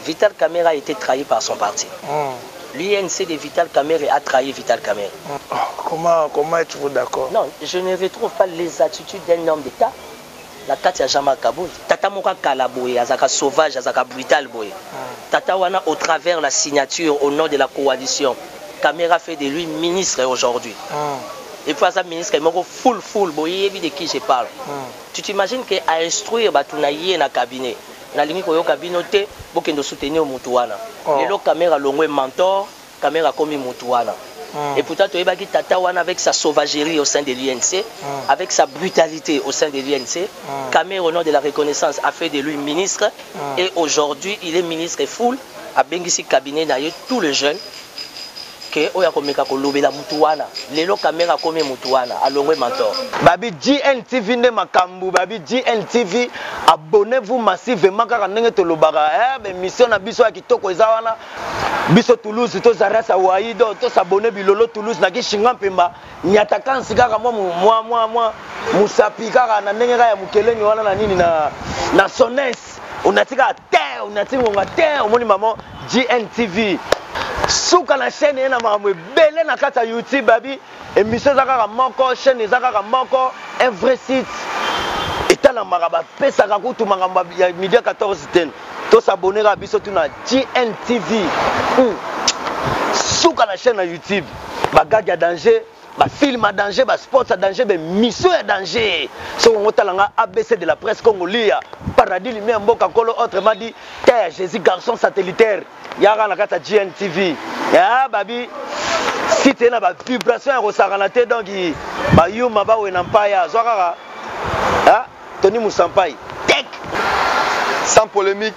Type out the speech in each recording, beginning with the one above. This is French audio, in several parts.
Vital Kamerhe a été trahi par son parti. L'UNC de Vital Kamerhe a trahi Vital Kamerhe. Comment êtes-vous d'accord? Non, je ne retrouve pas les attitudes d'un homme d'État. La Katia Jama Kaboul. Tata Moka Kalaboye, Azaka sauvage, Azaka brutal boy. Tata Wana, au travers la signature au nom de la coalition, Kamerhe fait de lui ministre aujourd'hui. Et puis ça ministre, il m'a full boy, de qui je parle. Tu t'imagines qu'à instruire Batunaye na cabinet, na ligne koyo cabinet, pour nous soutenir au Moutouana. Et là Kamerhe longwe mentor, Kamerhe comme Moutouana. Et pourtant, tu es Tata Wana avec sa sauvagerie au sein de l'UNC, avec sa brutalité au sein de l'UNC. Kamerhe, au nom de la reconnaissance, a fait de lui ministre. Et aujourd'hui, il est ministre full. A Bengisi cabinet d'ailleurs tous les jeunes. Que oya komeka ko lobela mutuwana. Lelo Kamerhe comme mutuwana. Alongwe mentor. Babi GNTV ne makambu. Babi GNTV. Abonnez-vous massivement car ndenge to lobaka. Mission na biso ya kitoko ezawana. Biso Toulouse to Zarasa Waido to s'abonner bilolo Toulouse na kishinga mpemba nyataka nsikaka moi musapi kaka na ndenge ya mukeleni wana na nini na Sones unatika te unatinga te omoni maman GNTV suka na chaîne na makambo ebele na kata YouTube babi émission zakaka moko chaîne zakaka moko un vrai site etala makaba pesa ka kutu makambo ya midi 14h10 to s'abonner à biso tuna GNTV souka la chaîne YouTube bagage à danger ba film à danger ba sport à danger ba mission à danger so on talanga ABC de la presse congolaise paradis lumière mboka kolo autrement dit terre Jésus garçon satellitaire yara na kata GNTV ya babi site na ba vibration ya rosaranate donc ba yuma ba we na mpaya zwakaka ha Tony Musampai tek sans polémique.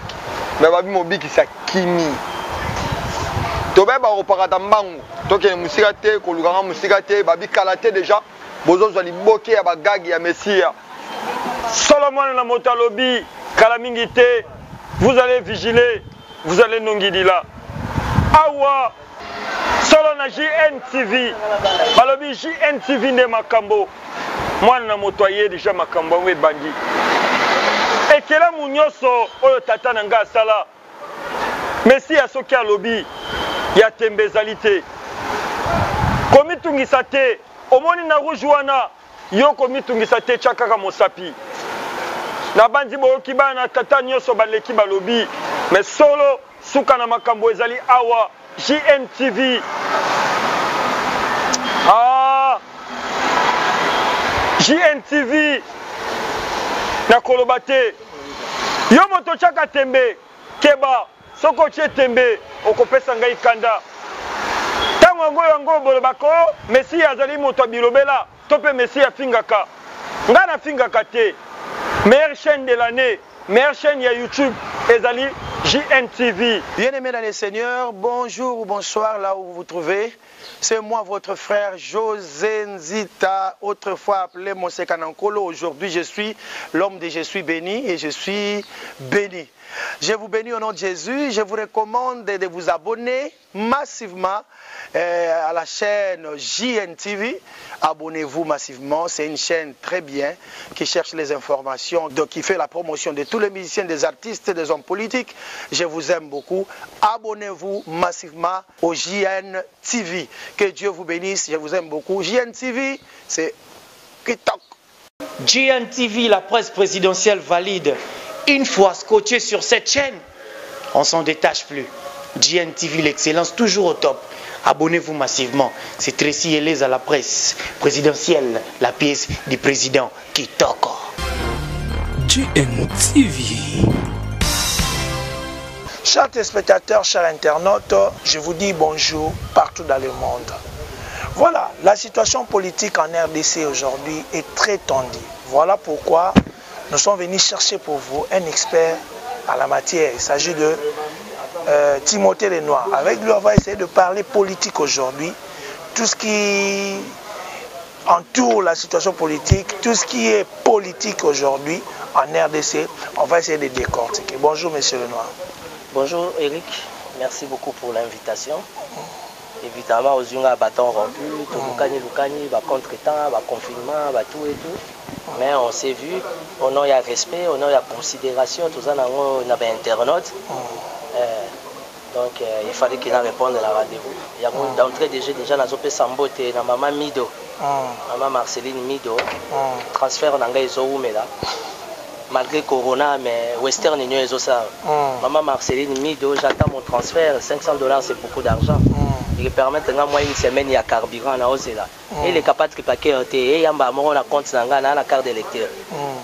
Mais babi mobiki sa kimi tobe ba opakata mbangu toke musika te ko luganga musika te babi kalate déjà bozo zali boke ya bagagi ya Messia Solomon na motalobi kala mingi te vous allez vigiler vous allez nongidila awa solo na GNTV balobi GNTV ne makambo mwana na motoye déjà makambo we bandi ekela munyoso oyo tata na nga sala mesi ya soki alobi ya tembezalité komitungisa te omoni na rouge wana yo komitungisa te chakaka mosapi na bandi boyoki bana na tata nyonso baleki balobi mais solo suka na makambo ezali awa GNTV GNTV na kolobate yo moto chaka tembe keba soko che tembe okopesa ngai kanda tango ngo bolobako Messi azali moto bilobela tope Messi afingaka ngana fingaka te meilleure chaîne de l'année meilleure chaîne ya YouTube ezali GNTV. Bien-aimés dans les seigneurs, bonjour ou bonsoir là où vous vous trouvez. C'est moi votre frère José Nzita, autrefois appelé Mose Kanankolo. Aujourd'hui je suis l'homme de Je suis béni et je suis béni. Je vous bénis au nom de Jésus. Je vous recommande de vous abonner massivement à la chaîne JNTV. Abonnez-vous massivement. C'est une chaîne très bien qui cherche les informations, qui fait la promotion de tous les musiciens, des artistes, des hommes politiques. Je vous aime beaucoup. Abonnez-vous massivement au JNTV. Que Dieu vous bénisse. Je vous aime beaucoup. JNTV, c'est TikTok. GNTV, la presse présidentielle valide. Une fois scotché sur cette chaîne, on s'en détache plus. GNTV, l'excellence toujours au top. Abonnez-vous massivement. C'est Tracy Elez à la presse présidentielle, la pièce du président Kitoko. GNTV. Chers téléspectateurs, chers internautes, je vous dis bonjour partout dans le monde. Voilà, la situation politique en RDC aujourd'hui est très tendue. Voilà pourquoi nous sommes venus chercher pour vous un expert à la matière. Il s'agit de Timothée Lenoir. Avec lui, on va essayer de parler politique aujourd'hui. Tout ce qui entoure la situation politique, tout ce qui est politique aujourd'hui en RDC, on va essayer de décortiquer. Bonjour, monsieur Lenoir. Bonjour, Eric. Merci beaucoup pour l'invitation. Évidemment, aux yeux à bâton rompu, tout le contre-temps, confinement, tout et tout. Mais on s'est vu, on a respect, on a considération, tout ça, on a internaute. Donc il fallait qu'il a réponde à la rendez-vous. Il y a d'entrée de jeu déjà dans OP Sambote na maman Mido. Maman Marceline Mido. Transfert en anglais là. Malgré Corona, mais Western Union est ça. Maman Marceline Mido, j'attends mon transfert. $500 c'est beaucoup d'argent. Il permet de moi une semaine il y a carburant à Ose là. Et il est capable de paquer et il y a un compte dans la carte d'électeur.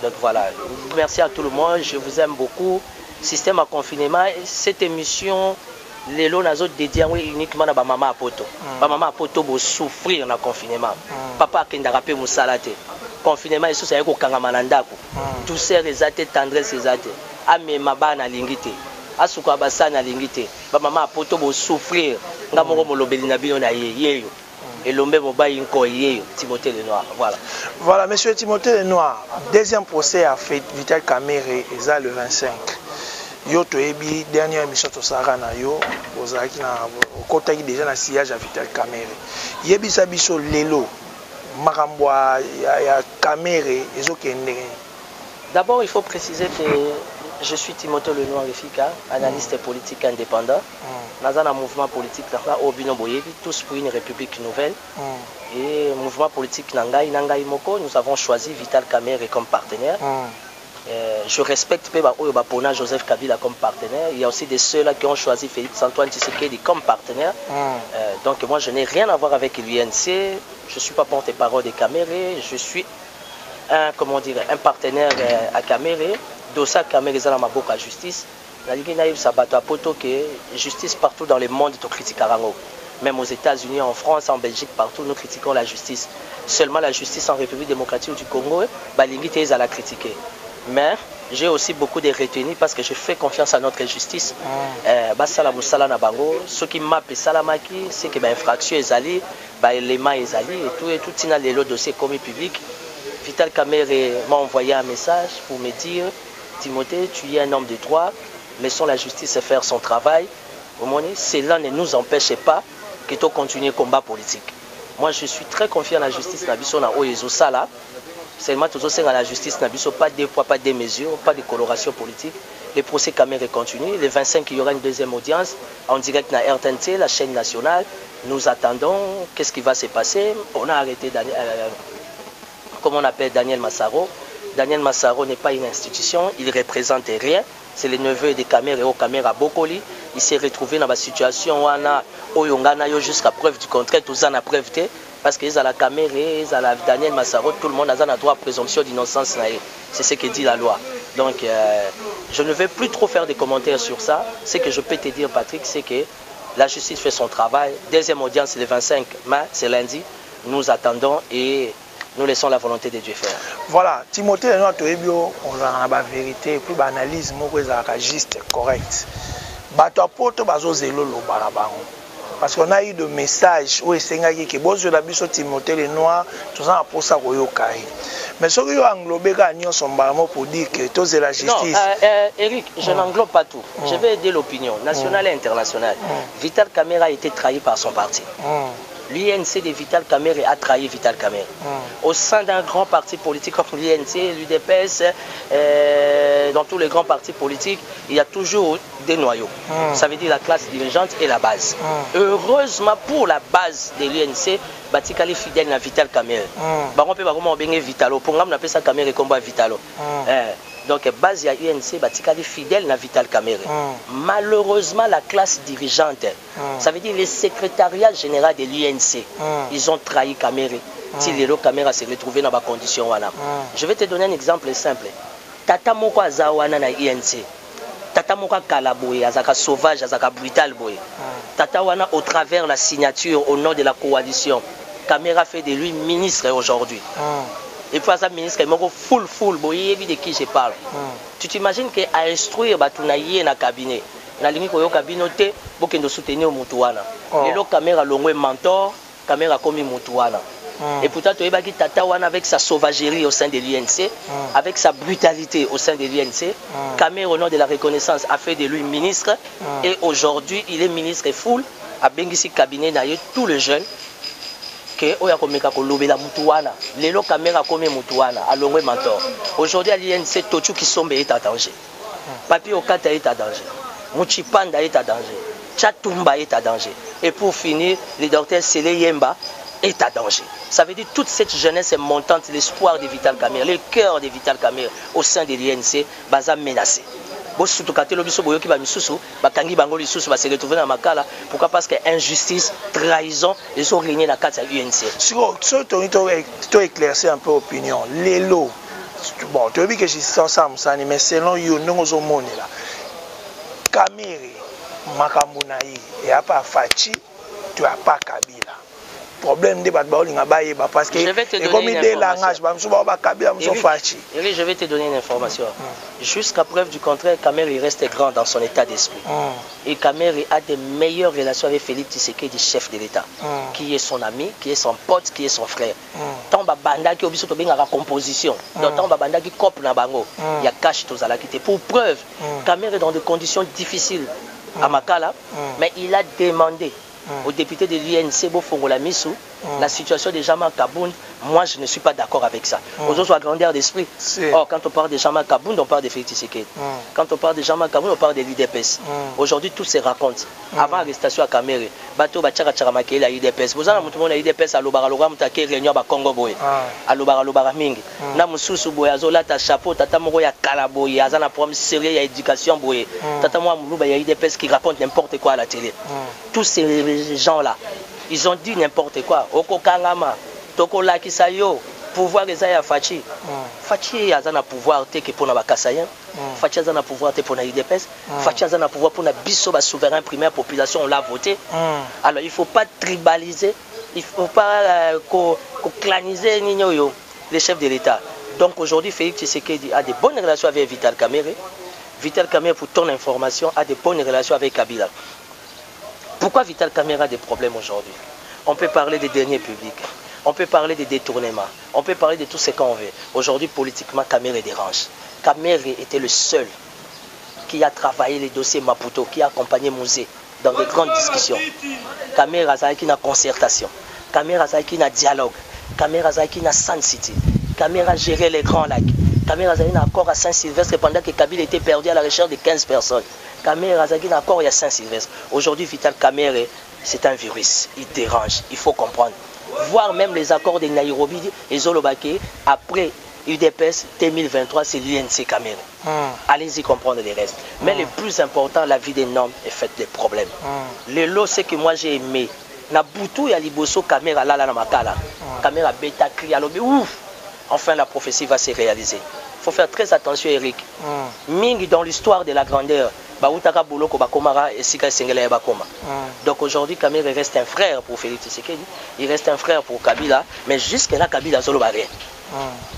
Donc voilà. Merci à tout le monde. Je vous aime beaucoup. Système à confinement. Cette émission. Les lots nazo dédiés uniquement à maman Apoto. Maman Apoto va souffrir dans le confinement. Papa qui n'a pas musalate. Confinement, c'est ça que kangamanandako. Tout ça les tendresse les athées. Ame mabana lingité. Asuka basana lingité. Maman Apoto va souffrir. Ngamoro molobeli na biyo na yeyo. Et l'homme moba inko yeyo. Timothée Lenoir. Voilà. Voilà, monsieur Timothée Lenoir. Deuxième procès a fait Vital Kamerhe et ça le 25. Yo to ebi dernière émission to sara na yo ozaki na kotaki déjà na sillage à Vital Kamerhe yebisa biso lelo makambo ya Kamerhe ezokende. D'abord il faut préciser que je suis Timothée Lenoir Efika, analyste politique indépendant. Dans un mouvement politique Obino Boyebi, tous pour une république nouvelle. Et mouvement politique Nangai Moko, nous avons choisi Vital Kamerhe comme partenaire. Je respecte Pona Joseph Kabila comme partenaire. Il y a aussi des ceux-là qui ont choisi Félix Antoine Tshisekedi comme partenaire. Donc moi je n'ai rien à voir avec l'UNC. Je ne suis pas porte-parole de Kamerhe. Je suis un partenaire à Kamerhe. Dossa Kamerhe Zala Maboka Justice. Justice partout dans le monde est critique à Rango. Même aux États-Unis, en France, en Belgique, partout, nous critiquons la justice. Seulement la justice en République démocratique du Congo, l'ingité est à la critiquer. Mais j'ai aussi beaucoup de retenus parce que je fais confiance à notre justice. Ce qui m'a appelé Salamaki, c'est que l'infraction est allée, l'élément est allé et tout le dossier commis public. Vital Kamerhe m'a envoyé un message pour me dire Timothée, tu es un homme de droit, laissons la justice faire son travail. Cela ne nous empêche pas que tu continues le combat politique. Moi, je suis très confiant dans la justice. Seulement, tout ça, la justice n'a pas de poids, pas de mesures, pas de coloration politique. Les procès Kamerhe continuent. Le 25, il y aura une deuxième audience en direct dans RTNT, la chaîne nationale. Nous attendons. Qu'est-ce qui va se passer? On a arrêté Daniel Massaro. Daniel Massaro n'est pas une institution. Il ne représente rien. C'est le neveu de Kamerhe au Kamerhe Bokoli. Il s'est retrouvé dans la situation où on a jusqu'à preuve du contraire, tout ça n'a preuve. Parce qu'ils ont la Kamerhe, ils ont la Daniel Massaro, tout le monde a droit à présomption d'innocence. C'est ce que dit la loi. Donc, je ne vais plus trop faire des commentaires sur ça. Ce que je peux te dire, Patrick, c'est que la justice fait son travail. Deuxième audience, c'est le 25 mai, c'est lundi. Nous attendons et nous laissons la volonté de Dieu faire. Voilà, Timothée Lenoir, on a la vérité et puis l'analyse juste, correcte. Parce qu'on a eu des messages où il s'est dit que bon, je l'ai vu Timothée Lenoir, tout ça pour ça qu'on y a. Mais ce qui a englobé pour dire que tout c'est la justice. Non, Eric, je n'englobe pas tout. Je vais aider l'opinion nationale et internationale. Vital Kamerhe a été trahi par son parti. L'UNC de Vital Kamerhe a trahi Vital Kamerhe. Au sein d'un grand parti politique comme l'UNC, l'UDPS, dans tous les grands partis politiques, il y a toujours des noyaux. Ça veut dire la classe dirigeante et la base. Heureusement pour la base de l'UNC, Batikali fidèle à Vital Kamerhe. On peut vraiment bien Vitalo. Pour moi, on appelle ça Kamerhe combat Vitalo. Donc, base à UNC, Batikali fidèle à Vital Kamerhe. Malheureusement, la classe dirigeante, ça veut dire le secrétariat général de l'UNC, ils ont trahi Kamerhe. Si l'élo Kamerhe s'est retrouvé dans ma condition. Je vais te donner un exemple simple. Tata Moko Azawana na INC. Tata Moko Kalaboye, Azaka sauvage, Azaka brutal boy. Tata Wana au travers la signature au nom de la coalition. Kamerhe fait de lui ministre aujourd'hui. Et puis ça ministre est full boy, de qui je parle. Tu t'imagines qu'à instruire Batunaye na cabinet. Na lingi ko yo cabinet pour que nous soutenir Mutuana. Et le Kamerhe longwe mentor, Kamerhe comme Mutuana. Et pourtant, tu as Tata Wana avec sa sauvagerie au sein de l'UNC, avec sa brutalité au sein de l'UNC. Kamerhe, au nom de la reconnaissance, a fait de lui ministre. Et aujourd'hui, il est ministre full. A Bengisi cabinet d'ailleurs tous les jeunes. Lelo Kamerhe comme Mutuana, à Longwe mentor. Aujourd'hui, à l'UNC, Tochu qui sombe est en danger. Papi Okata est en danger. Muchipanda est à danger. Chatumba est à danger. Et pour finir, le docteur Sele Yemba est à danger. Ça veut dire toute cette jeunesse est montante, l'espoir de Vital Kamerhe, le cœur de Vital Kamerhe au sein de l'INC, baza menacé. Pourquoi? Parce que injustice, trahison, ils ont régné la carte à l'UNC. Si tu éclaircis un peu l'opinion, les lots, bon, tu as vu que je suis ça, mais selon you, nous sommes là. Kamerhe, Makamunaï, et à part Fachi, tu n'as pas Kabila. Problème de parce que je vais te donner une information. Je vais te donner une information. Jusqu'à preuve du contraire, Kamerhe reste grand dans son état d'esprit. Et Kamerhe a de meilleures relations avec Félix Tshisekedi, chef de l'État, qui est son ami, qui est son pote, qui est son frère. Tant banda qui oblige à composition, tant banda qui copie na bango, il y a cache tous à la quitter. Pour preuve, Kamerhe est dans des conditions difficiles à Makala, mais il a demandé au député de l'INC Bofongola Missou, la situation de Jean-Marc Kabound, moi je ne suis pas d'accord avec ça. Aux autres, à grandeur d'esprit. Or, quand on parle de Jean-Marc Kabound, on parle de Félix Tshisekedi. Quand on parle de Jean-Marc Kabound, on parle de l'UDPS. Aujourd'hui, tout se raconte. Avant l'arrestation à Kamerhe, bateau Bachara Charamake, la UDPS. Vous avez tout le monde à l'UDPS à Lobara Lobara, Mutake, Réunion à Congo Boy. À Lobara Lobara Mingi. Namususu Boy, Azola, ta chapeau, Tata Moro, ya Kalaboy, Azana problème sérieux, ya éducation Boy. Tata Moro, ya UDPS qui raconte n'importe quoi à la télé. Tous ces gens-là, ils ont dit n'importe quoi. Oko Kangama, Toko Lakisayo, pouvoir les aya Fachi. Fachi a un pouvoir que pour la Kassayen. Fachi a un pouvoir pour la UDPS. Fachi a un pouvoir pour la biso souverain primaire population, on l'a voté. Alors il ne faut pas tribaliser, il ne faut pas claniser les chefs de l'État. Donc aujourd'hui, Félix Tshisekedi a de bonnes relations avec Vital Kamerhe. Vital Kamerhe, pour ton information, a de bonnes relations avec Kabila. Pourquoi Vital Kamerhe a des problèmes aujourd'hui? On peut parler des derniers publics, on peut parler des détournements, on peut parler de tout ce qu'on veut. Aujourd'hui, politiquement, Kamerhe dérange. Kamerhe était le seul qui a travaillé les dossiers Maputo, qui a accompagné Mouzé dans de grandes discussions. Kamerhe a une concertation, Kamerhe a un dialogue, Kamerhe a une Sun City, Kamerhe a géré les grands lacs, Kamerhe a un accord à Saint-Sylvestre pendant que Kabila était perdu à la recherche de 15 personnes. Kamerhe a un accord à Saint-Sylvestre. Aujourd'hui, Vital Kamerhe, c'est un virus. Il dérange, il faut comprendre. Voir même les accords de Nairobi et Zolobake, après UDPS 2023, c'est l'UNC Kamerhe. Allez-y comprendre les restes. Mais le plus important, la vie des normes est faite des problèmes. Le lot, c'est que moi j'ai aimé. Nabutu ya liboso Kamerhe là na makala. Kamerhe bêta cri à l'obé. Ouf! Enfin, la prophétie va se réaliser. Il faut faire très attention, Eric. Mingi dans l'histoire de la grandeur. Donc aujourd'hui, Kamerhe reste un frère pour Félix Tshisekedi, il reste un frère pour Kabila, mais jusque-là, Kabila solo barré.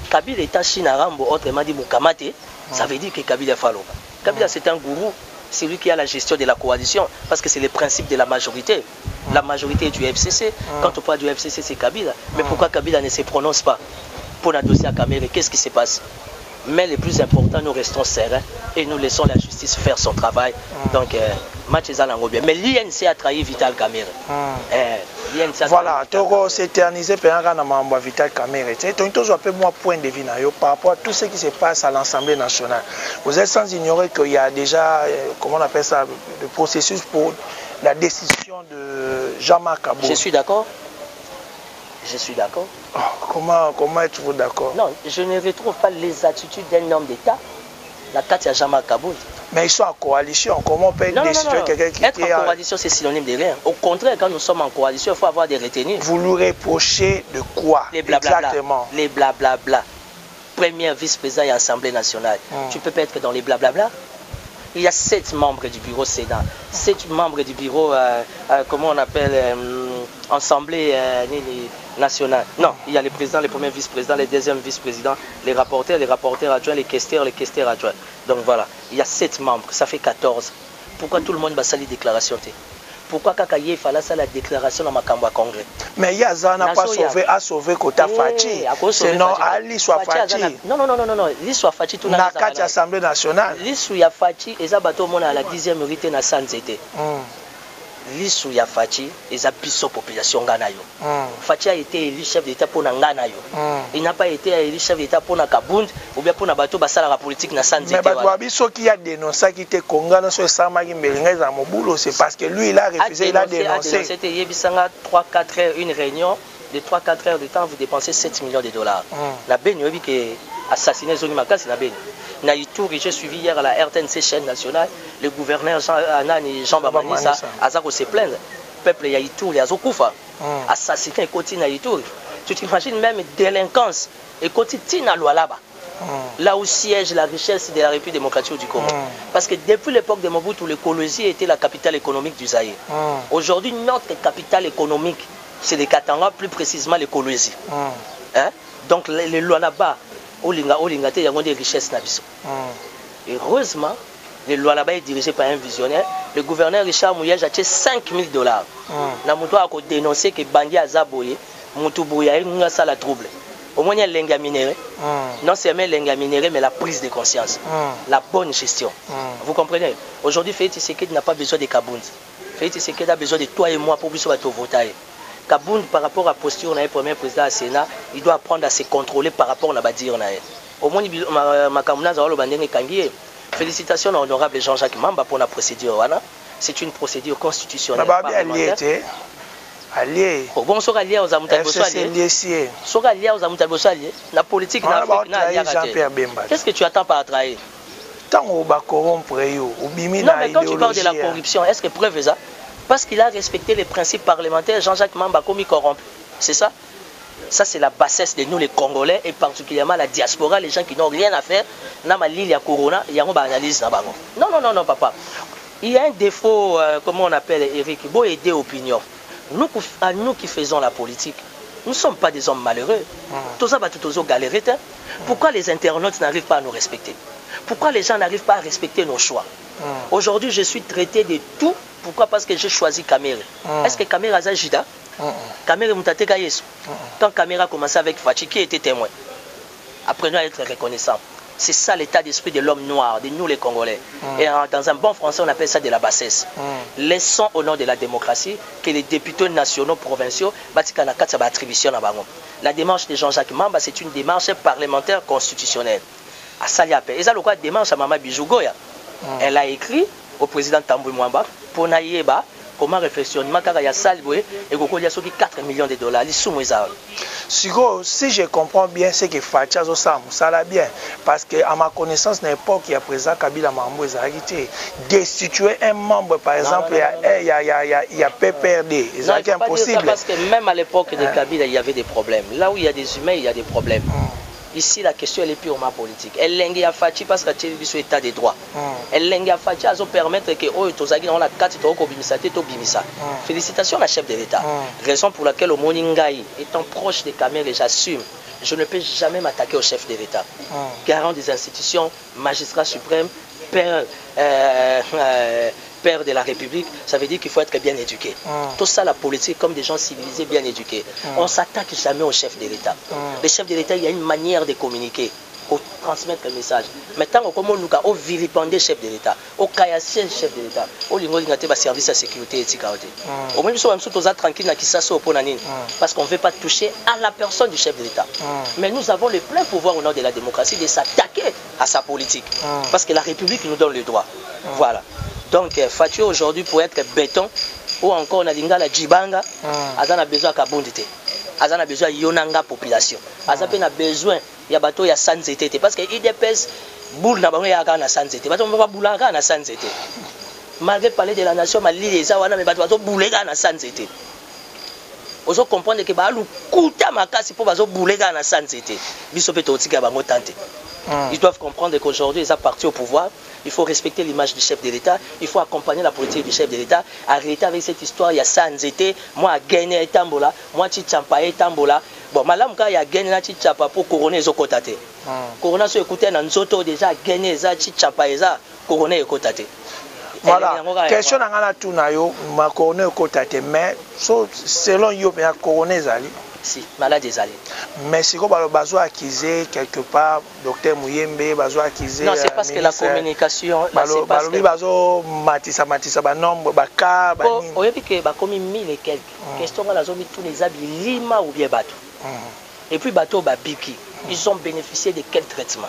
Kabila est un Chinarambo, autrement dit Mukamate, ça veut dire que Kabila est fallo. Kabila c'est un gourou, c'est lui qui a la gestion de la coalition, parce que c'est le principe de la majorité. La majorité est du FCC, quand on parle du FCC c'est Kabila. Mais pourquoi Kabila ne se prononce pas pour la dossier à Kamerhe? Qu'est-ce qui se passe? Mais le plus important, nous restons sereins et nous laissons la justice faire son travail. Donc, match est allé bien. Mais l'INC a trahi Vital Kamerhe. Voilà, tu as s'éternisé pendant Vital Kamerhe. Tu as un peu moins point de vue par rapport à tout ce qui se passe à l'Assemblée nationale. Vous êtes sans ignorer qu'il y a déjà, comment on appelle ça, le processus pour la décision de Jean-Marc Kabound. Je suis d'accord. Je suis d'accord. Oh, comment êtes-vous d'accord? Non, je ne retrouve pas les attitudes d'un homme d'État. La carte à Jean-Marc Kabound. Mais ils sont en coalition. Comment on peut décider quelqu'un qui être en coalition, c'est synonyme de rien. Au contraire, quand nous sommes en coalition, il faut avoir des retenues. Vous lui reprochez de quoi? Les blablabla. Exactement. Les blablabla. Premier vice-président et Assemblée nationale. Tu peux pas être dans les blablabla. Il y a 7 membres du bureau Sénat, 7 membres du bureau, comment on appelle, Assemblée nationale. Non, il y a les présidents, les premiers vice-présidents, les deuxièmes vice-présidents, les rapporteurs adjoints, les questeurs adjoints. Donc voilà, il y a 7 membres, ça fait 14. Pourquoi tout le monde va salir déclaration? Pourquoi Kakaye fallait ça la déclaration dans ma Makamba Congrès? Mais il y a Zana pas sauvé à sauver Kota Fachi. Sinon, Ali soit Fachi. Non, Ali soit Fachi tout na kati Assemblée nationale. Ali soit Fachi et ça bateau mon à la 10e unité na Sanzete. Lissou ya Fachi, ils ont pissé la population Ganayo. Fachi a été élu chef d'État pour Nganayo. Il n'a pas été élu chef d'État pour Kabund ou bien pour Nabato Basala la politique na Sanzité. Mais Babiso qui a dénoncé qui était Congana sur Samagi Melinga à Mobulo, c'est parce que lui il a refusé, il a dénoncé. C'était Yebisanga 3-4 heures, une réunion de 3-4 heures de temps, vous dépensez 7 millions de dollars. La Beni, il dit que assassiné Zoni Makas, la Beni. Na Ituri, j'ai suivi hier à la RTNC chaîne nationale, le gouverneur Jean Bamanissa, Azako se plaindre. Le peuple ya Ituri, Azokoufa, assassiné côté na Ituri. Tu t'imagines même délinquance et côté Tina Lualaba. Là où siège la richesse de la République démocratique du Congo. Parce que depuis l'époque de Mobutu, l'écologie était la capitale économique du Zaïre. Aujourd'hui, notre capitale économique, c'est les Katanga, plus précisément l'écologie. Donc les Lualaba, Olinga, il y a des richesses. Heureusement, le Lualaba est dirigé par un visionnaire. Le gouverneur Richard Mouyej a acheté $5 000. Namuto a dénoncé que Bandi Azaboye, Moutouboya, il a la trouble. Au moins, il y a l'enga minéré. Non seulement l'enga minéré, mais la prise de conscience. La bonne gestion. Vous comprenez? Aujourd'hui, Félix Tshisekedi n'a pas besoin de Kabound. Félix Tshisekedi a besoin de toi et moi pour voter. Kabound, par rapport à la posture du premier président du Sénat, il doit apprendre à se contrôler par rapport à la badir. Au moins, félicitations à l'honorable Jean-Jacques Mamba pour la procédure. C'est une procédure constitutionnelle. Allié. Bon, sur allié aux Amoutabosso alliés. Sur allié aux Amoutabosso alliés. La politique n'a pas de. Qu'est-ce que tu attends par trahir? Non, mais quand tu parles de la corruption, est-ce que preuve ça? Parce qu'il a respecté les principes parlementaires, Jean-Jacques Mamba commis corrompu. C'est ça? Ça, c'est la bassesse de nous, les Congolais, et particulièrement la diaspora, les gens qui n'ont rien à faire. Il y a Corona, il y a une analyse. Non, papa. Il y a un défaut, comment on appelle, Eric, il faut aider l'opinion. Nous qui faisons la politique, nous ne sommes pas des hommes malheureux. Tout ça va tout galérer. Pourquoi les internautes n'arrivent pas à nous respecter? Pourquoi les gens n'arrivent pas à respecter nos choix? Aujourd'hui, je suis traité de tout. Pourquoi? Parce que j'ai choisi Kamere. Est-ce que Kamere a Jida? Kamere Moutateka Yesu. Quand Kamere a commencé avec Fachi, qui était témoin? Apprenons à être reconnaissants. C'est ça l'état d'esprit de l'homme noir, de nous les Congolais. Et dans un bon français, on appelle ça de la bassesse. Laissons au nom de la démocratie que les députés nationaux, provinciaux, attribution à Bango. La démarche de Jean-Jacques Mamba, c'est une démarche parlementaire constitutionnelle. À Saliapé. Et ça, le quoi démarche à Mama Bijougoya. Elle a écrit au président Tambouy Mwamba pour Naïeba comment réflexionnement car il y a salvé et il y a 4 millions de dollars. Si je comprends bien, c'est que Facha ça l'a bien. Parce qu'à ma connaissance, à l'époque, il y a président Kabila Mambo Ezagité. Destituer un membre, par exemple, il y a PPRD. C'est impossible. Parce que même à l'époque de Kabila, il y avait des problèmes. Là où il y a des humains, il y a des problèmes. Ici, la question elle est purement politique. Elle l'engue à Fachi parce que tu es sur l'état des droits. Elle l'engue à Fachi à permettre que oh tozaki dans la carte to bimisa te to bimisa. Félicitations à la chef de l'État. Raison pour laquelle au Moningai étant proche des caméras, j'assume. Je ne peux jamais m'attaquer au chef de l'État. Garant des institutions, magistrat suprême, père de la République, ça veut dire qu'il faut être bien éduqué. Tout ça, la politique, comme des gens civilisés, bien éduqués. On ne s'attaque jamais au chef de l'État. Le chef de l'État, il y a une manière de communiquer, pour transmettre le message. Maintenant, comment nous avons vilipendé le chef de l'État, au caillassé le chef de l'État, au niveau de service de sécurité et de sécurité. Au même temps, nous sommes tranquilles parce qu'on ne veut pas toucher à la personne du chef de l'État. Mais nous avons le plein pouvoir au nom de la démocratie de s'attaquer à sa politique. Parce que la République nous donne le droit. Voilà. Donc, Fachi aujourd'hui, pour être béton, ou encore Nadinga la Djibanga, Azan a besoin de Kabundite. Azan a besoin de Yonanga population. Azan a besoin de Yabato ya Sanzete. Parce que IDPS, boule n'a pas de Sanzete. Bato n'a pas de boule na Sanzete. Malgré parler de la nation, Mali les Awana, mais bato boule na Sanzete. Vous comprenez que Balou Kouta Makasi pour bazo boule na Sanzete. Bisopeto Otika Bango Tante. Ils doivent comprendre qu'aujourd'hui, ils appartiennent au pouvoir. Il faut respecter l'image du chef de l'État. Il faut accompagner la politique du chef de l'État. Arrêter avec cette histoire. Il y a Sanzete. Moi, Gagné et Tambola. Moi, Tchampa et Tambola. Bon, Malam, il y a Gagné et Tchampa pour couronner les Okotate. Corona, se écouter dans Nzoto déjà. Gagné et Tchampa et couronner les Okotate. Voilà. Question dans la Tunayo, ma couronner les Okotate. Mais selon Yo, il y a couronner Zali. Si, malade ezali. Mais si on a accusé quelque part, docteur Mouyembe, bazo accusé. Non, c'est parce que la communication. Bazo matissa ba nombre ba cas ba nini. Oh, yebi que ba komi 1000 et quelques. Question nga nazo mi tous les habits lima ou bien bateau. Et puis bateau ba biki. Ils ont bénéficié de quel traitement?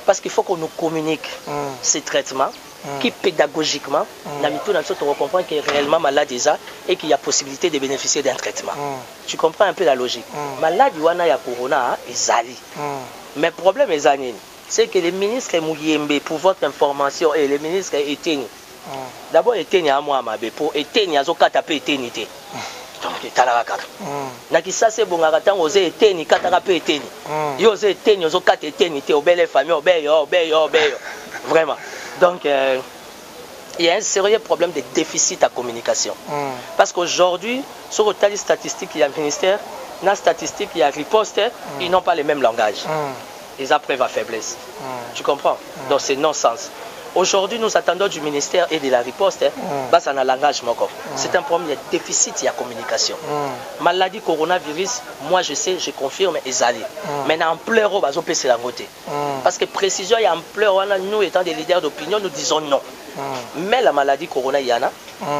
Parce qu'il faut qu'on nous communique ces traitements qui pédagogiquement, on comprend qu'il est réellement malade déjà et qu'il y a possibilité de bénéficier d'un traitement. Tu comprends un peu la logique. Malade, il y a corona, ezali. Mais le problème c'est que les ministres Mouyembe, pour votre information, et les ministres éteignent. D'abord, éteignent à moi, pour éteindre, ils ont tapé éteindre. Donc, talaraka. Nakisa c'est bon, attends, osé éteindre, katarape éteindre. Ils osent éteindre, ils ont quatre éteindre, au bel famille, au bel, vraiment. Donc, il y a un sérieux problème de déficit à communication. Parce qu'aujourd'hui, sur les statistiques, il y a un ministère, dans les statistiques, il y a riposte, ils n'ont pas le même langage. Ils apprennent à faiblesse. Tu comprends? Donc, c'est non-sens. Aujourd'hui, nous attendons du ministère et de la riposte, ça n'a langage encore. C'est un problème, il y a déficit, il y a communication. Maladie coronavirus, moi je sais, je confirme, ils allaient. Maintenant, en pleurant, c'est la beauté. Parce que précision, il y a en pleurant, nous étant des leaders d'opinion, nous disons non. Mais la maladie corona, il y en a.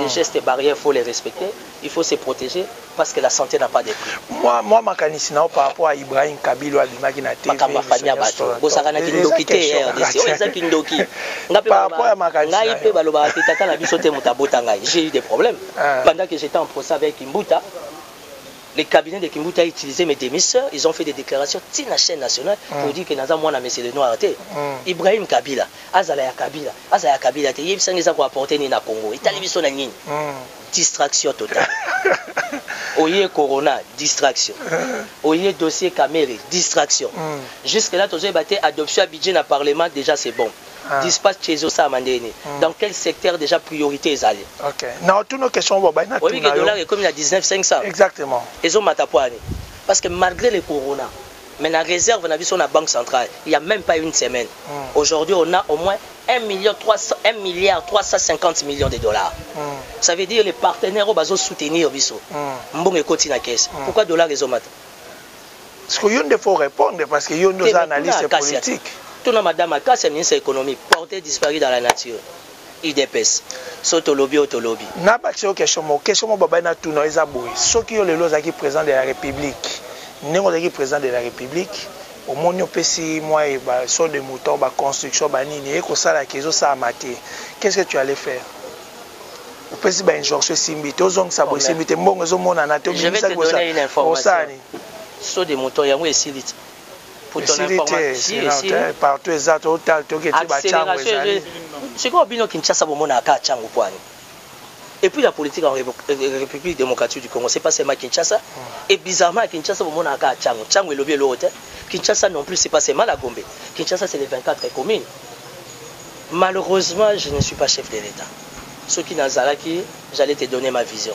Les gestes barrières, il faut les respecter. Il faut se protéger parce que la santé n'a pas de prix. Moi, ma canisina par rapport à Ibrahim Kabilo, à l'imagine TV. Par rapport à ma j'ai eu des problèmes. Pendant que j'étais en procès avec Kimbuta, les cabinets de Kimbuta ont utilisé mes démisseurs. Ils ont fait des déclarations sur la chaîne nationale pour dire que Naza Mwana Messier le Noir arrêté. Ibrahim Kabila, Azalaya Kabila, il y a des pour apporter Nina Congo. Il télévision na nini. Distraction totale. Oye Corona, distraction. Oye dossier Kamere, distraction. Jusque là, tu as battu adoption à budget dans le Parlement, déjà c'est bon. Dispatch chez eux, ça dans quel secteur déjà priorité est allé? Ok. Non, toutes nos questions, oui, le dollar est comme il y a 19,500. Exactement. Ils ont matapoani. Parce que malgré le corona, mais la réserve, on a vu sur la banque centrale, il n'y a même pas une semaine. Aujourd'hui, on a au moins 1 milliard 350 millions de dollars. Ça veut dire que les partenaires vont soutenir Bisso. Pourquoi le dollar est au matin? Parce qu'il faut répondre, parce qu'il y a des analystes politiques. Tout le monde, madame Akas, c'est le ministre économique, porté disparu dans la nature. IDPS, Sotolobi, Otolobi. Na ba question baba na tout noiza boy. Ceux qui ont le loza qui président de la République, négo qui président de la République, au monde pesi moi et ba so de moutons ba construction ba nini et ko sala kezo sa amaté. Qu'est-ce que tu allais faire? Au pesi ba injonction simbi, tozong sa boy simbi te mbongo zo mona na te. Je vais te donner une information. So de moutons yango esilite. Pour ton information, partout exactement c'est quoi Bino Kinshasa bomona aka changu kwani. Et puis la politique en République démocratique du Congo, c'est pas seulement Kinshasa. Et bizarrement Kinshasa bomona aka changu. Changu est lobby l'autre. Kinshasa non plus c'est pas seulement la Gombe. Kinshasa c'est les 24 communes. Malheureusement, je ne suis pas chef de l'État. Ce qui n'a Zalaki, j'allais te donner ma vision.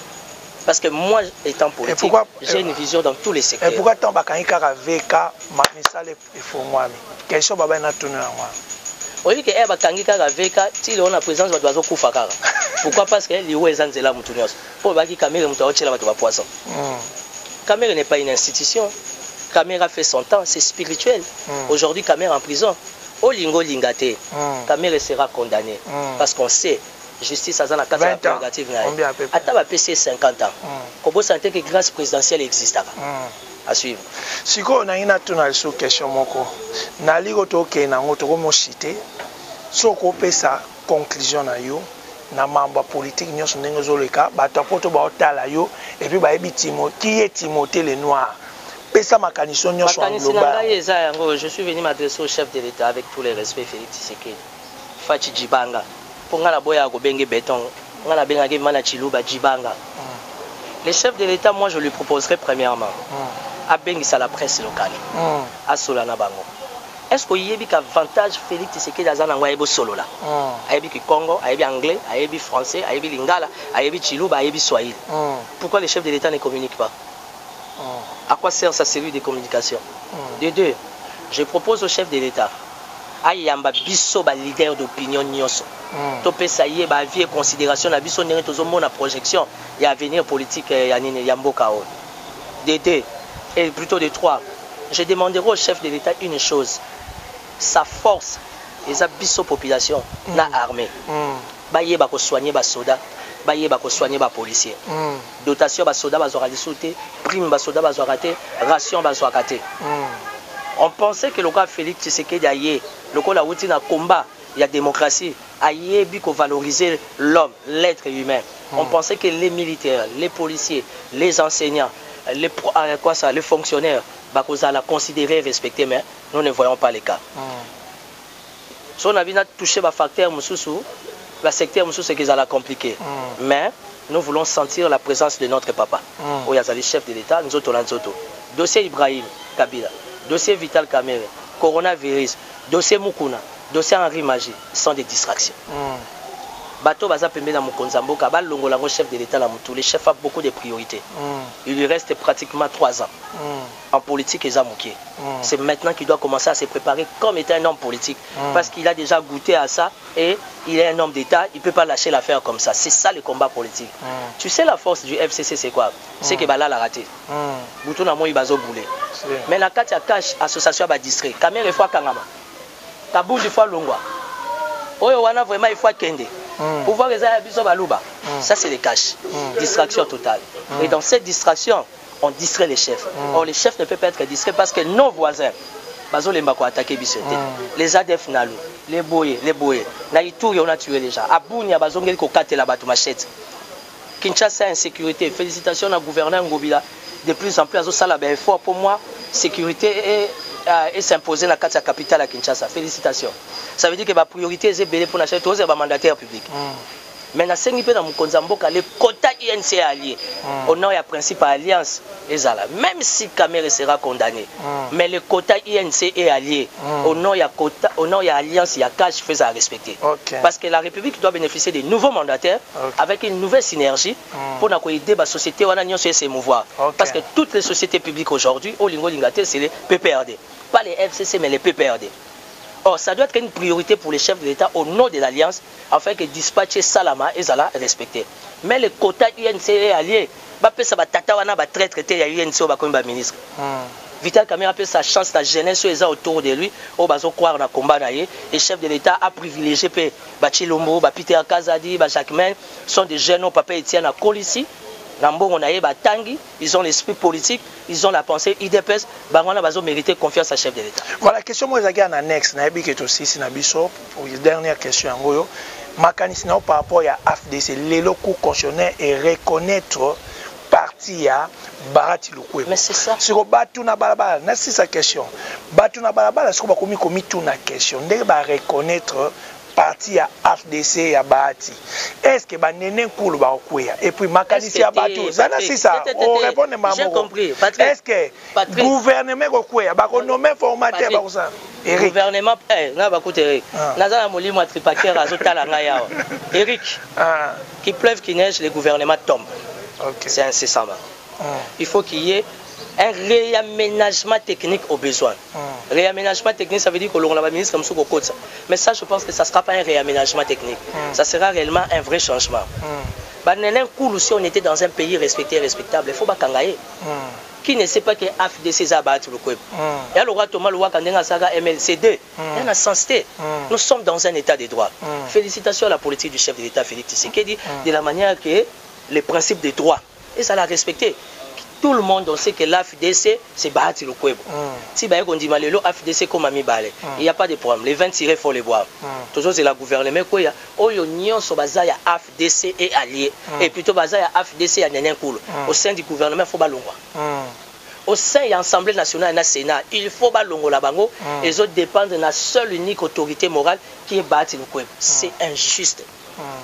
Parce que moi, étant politique, j'ai une vision dans tous les secteurs. Et pourquoi tant bakangika VK Manisal et Fomwami? Quelle chose baba na tourner moi? Oui que bakangika VK, si on a présence va doit kufakara. Pourquoi? Parce que les Wezanzela mutunios. Pour baki caméra mutaochela ba to poisson. Caméra n'est pas une institution. Caméra fait son temps, c'est spirituel. Aujourd'hui, Caméra en prison. Olingo lingate. Caméra sera condamné parce qu'on sait justice à la case prérogative. Attends, va passer 50 ans. Comment sentir que grâce présidentielle existe à suivre. Si on a une question, na ligo toke na ngoto ko mo cité, so ko pesa conclusion na yo na mamba politique nyonso ndenge zoleka bato poto ba otala yo et puis ba ebitimo qui est Timothée le Noir. Pesa makanisho nyonso global. Je suis venu m'adresser au chef de l'État avec tous les respects Félix Tshisekedi. Fachi Djibanga. Le chef de l'État, moi je lui proposerai premièrement à Bengisa la presse locale, à Solana Bango. Est-ce qu'il y a un avantage Félix Tshisekedi dans le solo là? Il y a Congo, il y a anglais, il y a français, il y a lingala, il y a Chiluba, il y a Swahili. Pourquoi le chef de l'État ne communique pas? À quoi sert sa série de communication? De deux, je propose au chef de l'État ayamba biso ba leader d'opinion nyonso to pesa ye ba vie considération na biso ndenge tozo mona projection ya avenir politique ya nini ya mboka o. Dédé et plutôt de 3, je demanderai au chef de l'État une chose. Sa force, les abyssaux population, na armée. Baye bako soigner bas soldats, baye bako soigner bas policiers. Dotation bas soldats bas sauté, prime bas soldats bas raté, ration bas raté. On pensait que le cas Félix Tshisekedi aïe, le cas la routine à combat, il y a démocratie, aïe biko valoriser l'homme, l'être humain. On pensait que les militaires, les policiers, les enseignants, les fonctionnaires, bako la considérer, respecter, mais nous ne voyons pas les cas. Si on a bien touché le facteur Moussoussou, le secteur Moussoussou, c'est qu'ils allaient compliquer. Mais nous voulons sentir la présence de notre papa. Où il y a les chefs de l'État, nous autres, dossier Ibrahim Kabila, dossier Vital Kamerhe, coronavirus, dossier Mukuna, dossier Henri Magie, sont des distractions. Bato Baza Pembe na Mokonzambo, Kabal Longolango, chef de l'État, les chefs ont beaucoup de priorités. Il lui reste pratiquement 3 ans. En politique, c'est maintenant qu'il doit commencer à se préparer comme étant un homme politique. Parce qu'il a déjà goûté à ça et il est un homme d'État, il ne peut pas lâcher l'affaire comme ça. C'est ça le combat politique. Tu sais la force du FCC, c'est quoi? C'est que Bala l'a raté. Boutou na moi, il va bouler. Mais la carte à cash, association à district. Kamere fois Kangama. Kabou du fois Longwa. Oyowana vraiment il faut kende. Pouvoir les abisso baluba. Ça c'est les cash. Distraction totale. Et dans cette distraction, on distrait les chefs. Or les chefs ne peuvent pas être distraits parce que nos voisins, bazo les mbako attaquer bisoté. Les ADF nalou, les boyés. Na Ituri on a tué les gens. Abounia bazongeli ko kate la batu machette. Kinshasa insécurité. Félicitations au gouverneur Ngobila. De plus en plus azo sala ben fort pour moi sécurité et s'imposer dans la capitale à Kinshasa. Félicitations. Ça veut dire que la priorité est belé pour l'acheter tous les mandataires publics. Mais dans le quota INC allié, au nom et à principe alliance, même si Kamerhe sera condamné, mais le quota INC est allié, au nom et à alliance, il y a cash fait à respecter. Parce que la République doit bénéficier de nouveaux mandataires avec une nouvelle synergie pour aider la société à se mouvoir. Parce que toutes les sociétés publiques aujourd'hui, au Lingo Lingate, c'est les PPRD. Pas les FCC, mais les PPRD. Or, ça doit être une priorité pour les chefs de l'État au nom de l'Alliance, afin que dispatcher Salama et Zala respecter. Mais le quota UNC est allié. Ça va traiter UNC au ministre. Vital Kamerhe a fait sa chance, la jeunesse autour de lui, au bazo croire dans le combat. Et les chefs de l'État a privilégié Bachilombo, Peter Kazadi, Jacquemin, sont des jeunes au papa Etienne à Colissi. Ils ont l'esprit politique, ils ont la pensée IDPS, ils ont mérité confiance à chef de l'État. Voilà, question moi en annexe, pour la dernière question, mécanisme par rapport à FDC, l'élo cautionnaire et reconnaître parti à Barati Lukwebo. Mais c'est ça. Sur Batuna Balabala, c'est sa question. Batuna Balabala, c'est commis une question. On va reconnaître parti à FDC à Bahati. Est-ce que Banene Koulou va courir? Et puis Makanici à Batou. C'est ça. On répond à j'ai compris. Est-ce que le gouvernement va courir? Va nommer formateur. Le gouvernement, là, va coûter Eric. Nazana Moli, moi, tripaquer, Azotala Ngaya. Eric, qui pleuve, qui neige, le gouvernement tombe. C'est incessant. Il faut qu'il y ait un réaménagement technique au besoin. Réaménagement technique, ça veut dire que l'on a ministre comme ça. Mais ça, je pense que ça ne sera pas un réaménagement technique. Ça sera réellement un vrai changement. Si on était dans un pays respecté et respectable, il faut pas kangaye. Qui ne sait pas que FDC a battu le Kwebo. Et alors, Thomas Loua Kandenga Saga MLC2, il y a sensité. Nous sommes dans un état de droit. Félicitations à la politique du chef de l'État, Félix Tshisekedi, de la manière que les principes des droits, et ça l'a respecté. Tout le monde on sait que l'AFDC c'est Bahati le Kwebo. Si on dit malelo AFDC comme Ami Balé, il n'y a pas de problème. Les 20 tirés, il faut les voir. Toujours c'est la gouvernement quoi ya. Oyo so bazaya AFDC et allié. Et plutôt bazaya AFDC et Nenen Koul. Au sein du gouvernement, il faut balongwa. Au sein de l'Assemblée nationale et du Sénat, il faut balongo la bango. Les autres dépendent de la seule unique autorité morale qui est Bahati le Kwebo. C'est injuste.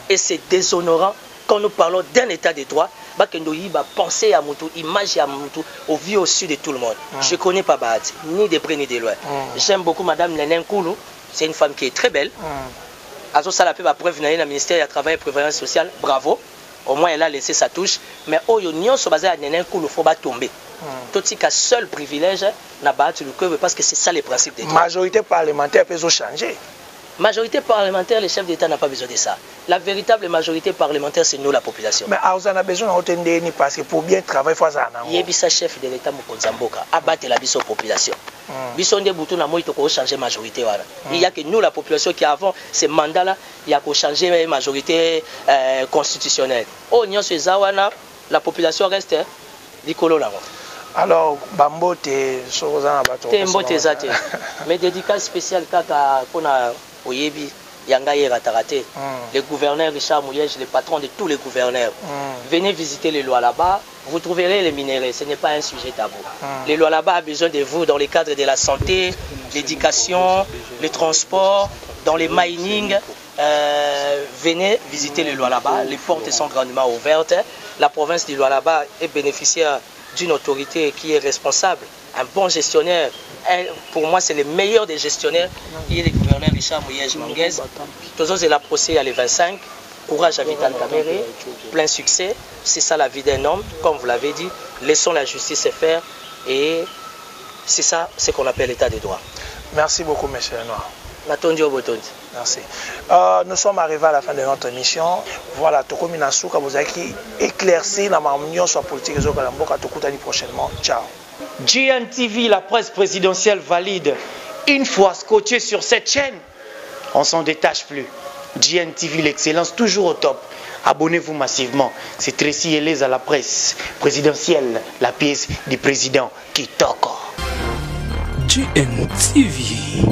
Et c'est déshonorant quand nous parlons d'un état de droit. Penser à Moutou, image à Moutou, au vu au sud de tout le monde. Je ne connais pas Bahati, ni de près ni de loin. J'aime beaucoup Madame Nenen Koulou, c'est une femme qui est très belle. Azo Salapé va preuve dans le ministère du Travail et Prévoyance sociale, bravo. Au moins elle a laissé sa touche. Mais Oyo Nyon se basé à Nenen Koulou, il faut pas tomber. Tout ce qui a seul privilège, n'a Bahati le Kwebo parce que c'est ça les principes des droits. Majorité parlementaire peut changer. Majorité parlementaire, le chef d'État n'a pas besoin de ça. La véritable majorité parlementaire, c'est nous, la population. Mais on a besoin d'entendre parce que pour bien travailler, il faut ça. Il y a un chef de l'État, Mokonzamboka, abattre la population. Bison de Boutou, il faut changer la majorité. Il y a que nous, la population, qui avons ce mandat-là, il y a qu'à changer la majorité constitutionnelle. Oh, la population reste l'icolo là. Alors, Bambote, mais dédicace spéciale pour Oyebi, Yangaye Ratarate, le gouverneur Richard Mouyej, le patron de tous les gouverneurs. Venez visiter les lois là-bas, vous trouverez les minéraux, ce n'est pas un sujet tabou. Les lois là-bas ont besoin de vous dans le cadre de la santé, l'éducation, le transport, dans les mining. Venez visiter les lois là-bas, les portes sont grandement ouvertes. La province du Lualaba est bénéficiaire d'une autorité qui est responsable, un bon gestionnaire. Pour moi, c'est le meilleur des gestionnaires, qui est le gouverneur Richard Mouyej Manguez. Tous autres, la procès à les 25. Courage à Vital Kamere, plein succès. C'est ça la vie d'un homme, comme vous l'avez dit. Laissons la justice faire. Et c'est ça ce qu'on appelle l'état des droits. Merci beaucoup, M. Lenoir. Merci. Nous sommes arrivés à la fin de notre émission. Voilà, Tokomi Nasuka, vous avez éclairci la marmion sur la politique et la prochainement. Ciao. GNTV, la presse présidentielle valide. Une fois scotché sur cette chaîne, on s'en détache plus. GNTV, l'excellence toujours au top. Abonnez-vous massivement. C'est Tracy Elez à la presse présidentielle, la pièce du président Kitoko. GNTV.